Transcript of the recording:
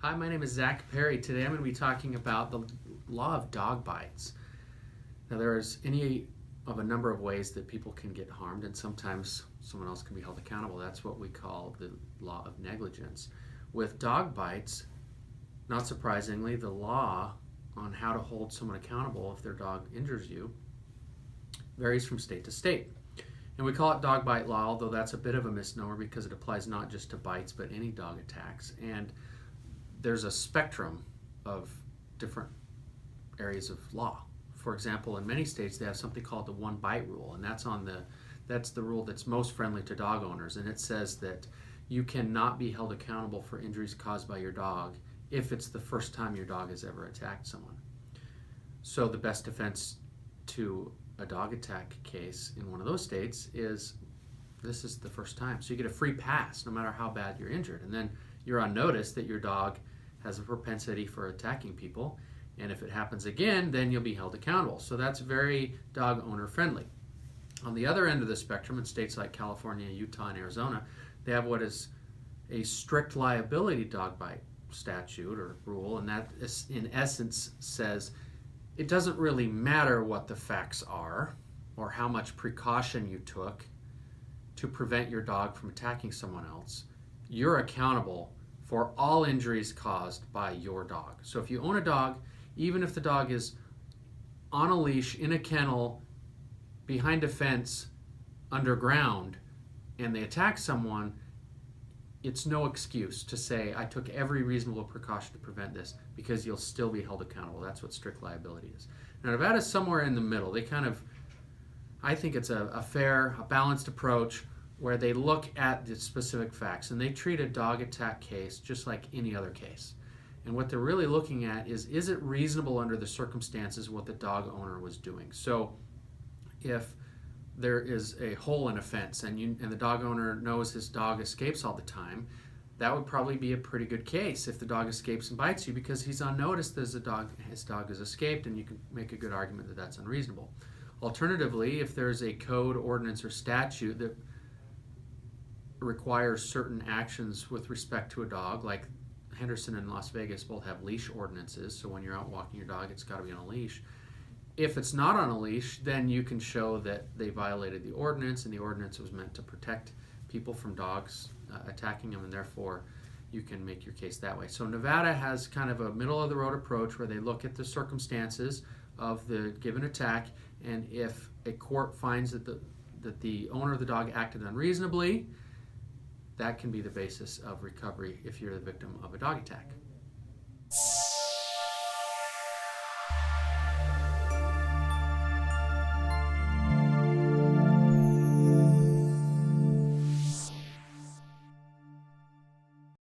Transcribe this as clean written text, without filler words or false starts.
Hi, my name is Zach Parry. Today I'm going to be talking about the law of dog bites. Now, there's any of a number of ways that people can get harmed, and sometimes someone else can be held accountable. That's what we call the law of negligence. With dog bites, not surprisingly, the law on how to hold someone accountable if their dog injures you varies from state to state. And we call it dog bite law, although that's a bit of a misnomer because it applies not just to bites but any dog attacks. And there's a spectrum of different areas of law. For example, in many states they have something called the one bite rule, and that's the rule that's most friendly to dog owners, and it says that you cannot be held accountable for injuries caused by your dog if it's the first time your dog has ever attacked someone. So the best defense to a dog attack case in one of those states is this is the first time. So you get a free pass no matter how bad you're injured, and then you're on notice that your dog has a propensity for attacking people, and if it happens again, then you'll be held accountable. So that's very dog owner friendly. On the other end of the spectrum, in states like California, Utah, and Arizona, they have what is a strict liability dog bite statute or rule, and that is, in essence says it doesn't really matter what the facts are or how much precaution you took to prevent your dog from attacking someone else. You're accountable for all injuries caused by your dog. So if you own a dog, even if the dog is on a leash, in a kennel, behind a fence, underground, and they attack someone, it's no excuse to say, I took every reasonable precaution to prevent this, because you'll still be held accountable. That's what strict liability is. Now, Nevada's somewhere in the middle. They I think it's a fair, a balanced approach where they look at the specific facts and they treat a dog attack case just like any other case. And what they're really looking at is it reasonable under the circumstances what the dog owner was doing? So if there is a hole in a fence and the dog owner knows his dog escapes all the time, that would probably be a pretty good case if the dog escapes and bites you, because he's on notice that his dog has escaped, and you can make a good argument that that's unreasonable. Alternatively, if there's a code, ordinance, or statute that requires certain actions with respect to a dog, like Henderson and Las Vegas both have leash ordinances, so when you're out walking your dog, it's got to be on a leash. If it's not on a leash, then you can show that they violated the ordinance, and the ordinance was meant to protect people from dogs attacking them, and therefore you can make your case that way. So Nevada has kind of a middle-of-the-road approach where they look at the circumstances of the given attack, and if a court finds that the owner of the dog acted unreasonably, that can be the basis of recovery if you're the victim of a dog attack.